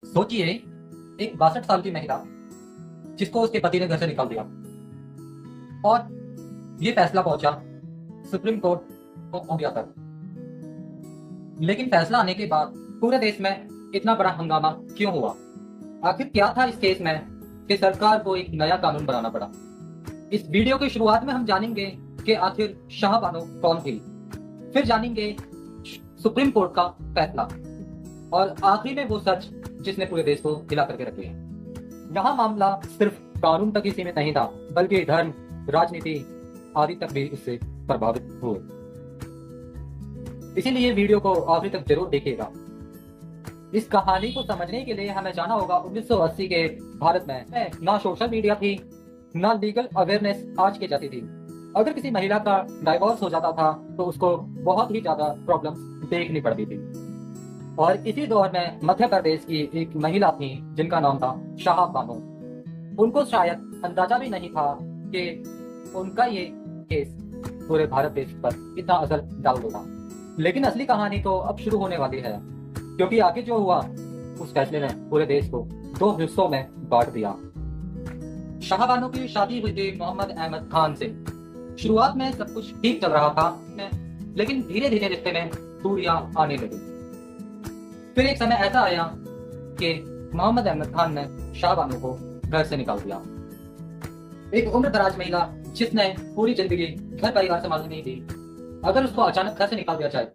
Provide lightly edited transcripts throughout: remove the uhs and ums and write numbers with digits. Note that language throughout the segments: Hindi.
सोचिए, एक 62 साल की महिला जिसको उसके पति ने घर से निकाल दिया और ये फैसला पहुंचा सुप्रीम कोर्ट ऑफ इंडिया तक। लेकिन फैसला आने के बाद पूरे देश में इतना बड़ा हंगामा क्यों हुआ? आखिर क्या था इस केस में कि सरकार को एक नया कानून बनाना पड़ा? इस वीडियो की शुरुआत में हम जानेंगे कि आखिर शाह बानो कौन थी, फिर जानेंगे सुप्रीम कोर्ट का फैसला और आखिरी में वो सच जिसने पूरे देश को हिला करके रख दिया। यहाँ मामला सिर्फ कानून तक ही सीमित नहीं था, बल्कि धर्म, राजनीति आदि तक भी इससे प्रभावित हुए। इसीलिए वीडियो को आखिरी तक जरूर देखिएगा। इस कहानी को समझने के लिए हमें जाना होगा 1980 के भारत में। ना सोशल मीडिया थी, ना लीगल अवेयरनेस आज के जैसी थी। अगर किसी महिला का डाइवोर्स हो जाता था तो उसको बहुत ही ज्यादा प्रॉब्लम्स देखनी पड़ती थी। और इसी दौर में मध्य प्रदेश की एक महिला थी जिनका नाम था शाह बानो। उनको शायद अंदाजा भी नहीं था कि उनका ये केस पूरे भारत देश पर इतना असर डाल देगा। लेकिन असली कहानी तो अब शुरू होने वाली है, क्योंकि आगे जो हुआ उस फैसले ने पूरे देश को दो हिस्सों में बांट दिया। शाह बानो की शादी हुई थी मोहम्मद अहमद खान से। शुरुआत में सब कुछ ठीक चल रहा था, लेकिन धीरे धीरे रिश्ते में दूरियां आने लगी। फिर एक समय ऐसा आया कि मोहम्मद अहमद खान ने शाह बानो को घर से निकाल दिया। एक उम्र दराज महिला जिसने पूरी जिंदगी घर परिवार संभालनी नहीं थी, अगर उसको अचानक घर से निकाल दिया जाए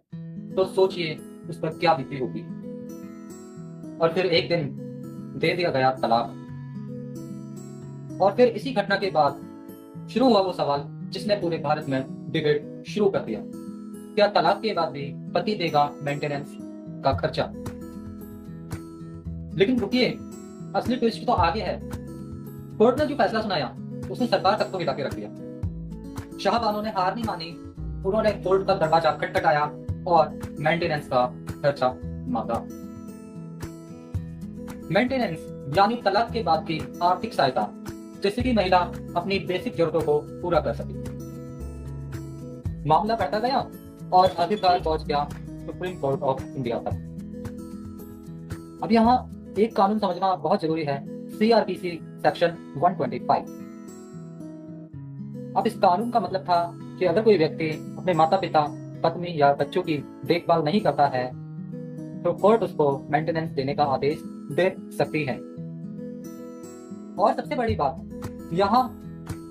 तो सोचिए उस पर क्या बीती होगी। और फिर एक दिन दे दिया गया तलाक। और फिर इसी घटना के बाद शुरू हुआ वो सवाल जिसने पूरे भारत में डिबेट शुरू कर दिया। क्या तलाक के बाद भी पति देगा मेंटेनेंस का खर्चा? लेकिन रुकिए, असली ट्विस्ट तो आगे है। कोर्ट ने जो फैसला सुनाया उसने सरकार तक को हिला के रख दिया। शाह बानो ने हार नहीं मानी। उन्होंने कोर्ट का दरवाजा खटखटाया और मेंटेनेंस का खर्चा मांगा। मेंटेनेंस यानी तलाक के बाद की आर्थिक सहायता, जिससे कि महिला अपनी बेसिक जरूरतों को पूरा कर सके। मामला बढ़ता गया और आखिरकार पहुंच गया सुप्रीम कोर्ट ऑफ इंडिया तक। अब यहाँ एक कानून समझना बहुत जरूरी है, CRPC सेक्शन 125। अब इस कानून का मतलब था कि अगर कोई व्यक्ति अपने माता पिता, पत्नी या बच्चों की देखभाल नहीं करता है तो कोर्ट उसको मेंटेनेंस देने का आदेश दे सकती है। और सबसे बड़ी बात, यहाँ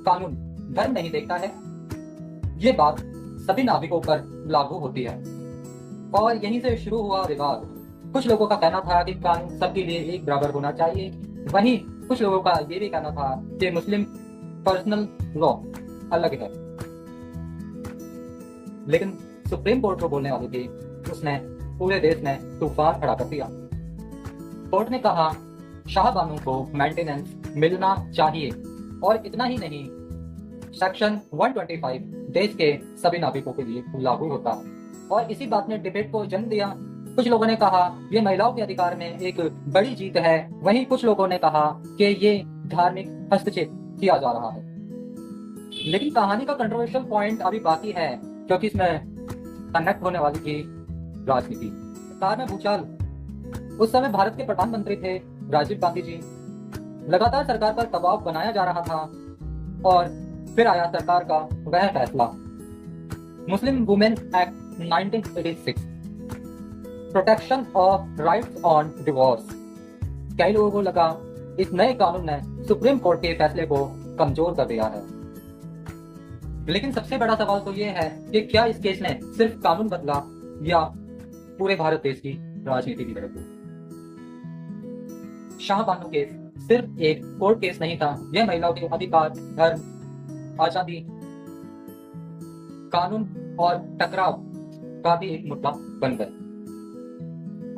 कानून धर्म नहीं देखता है। ये बात सभी नागरिकों पर लागू होती है। और यहीं से शुरू हुआ विवाद। कुछ लोगों का कहना था कि कानून सबके लिए एक बराबर होना चाहिए, वहीं कुछ लोगों का ये भी कहना था कि मुस्लिम पर्सनल लॉ अलग है। लेकिन सुप्रीम कोर्ट को बोलने वाली थी, उसने पूरे देश में तूफान खड़ा कर दिया। कोर्ट ने कहा शाह बानो को मेंटेनेंस मिलना चाहिए। और इतना ही नहीं, सेक्शन 125 देश के सभी नागरिकों के लिए लागू होता है। और इसी बात ने डिबेट को जन्म दिया। कुछ लोगों ने कहा ये महिलाओं के अधिकार में एक बड़ी जीत है, वहीं कुछ लोगों ने कहा कि ये धार्मिक हस्तक्षेप किया जा रहा है। लेकिन कहानी का कंट्रोवर्शियल पॉइंट अभी बाकी है, क्योंकि इसमें कनेक्ट होने वाली थी राजनीति। सरकार में भूचाल। उस समय भारत के प्रधानमंत्री थे राजीव गांधी जी। लगातार सरकार पर दबाव बनाया जा रहा था और फिर आया सरकार का वह फैसला, Muslim women act 1986, protection of rights on divorce. कई लोगों को लगा इस नए कानून ने सुप्रीम कोर्ट के फैसले को कमजोर कर दिया है। लेकिन सबसे बड़ा सवाल तो यह है कि क्या इस केस ने सिर्फ कानून बदला या पूरे भारत देश की राजनीति भी बदल दी? शाह बानो केस सिर्फ एक कोर्ट केस नहीं था, यह महिलाओं के अधिकार, धर्म, आजादी, कानून और टकराव का भी एक मुद्दा बन गया।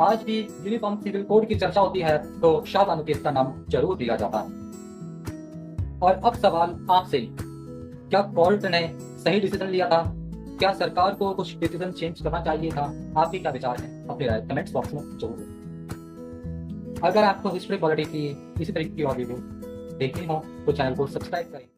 आज भी यूनिफॉर्म सिविल कोड की चर्चा होती है तो शाह बानो केस का नाम जरूर दिया जाता है। और अब सवाल आपसे, क्या कोर्ट ने सही डिसीजन लिया था? क्या सरकार को कुछ डिसीजन चेंज करना चाहिए था? आपके क्या विचार हैं? अपने राय कमेंट्स बॉक्स में जरूर दें। अगर आपको हिस्ट्री पॉलिटिक्स की इसी तरीके की और वीडियो देखनी हो तो चैनल को सब्सक्राइब करें।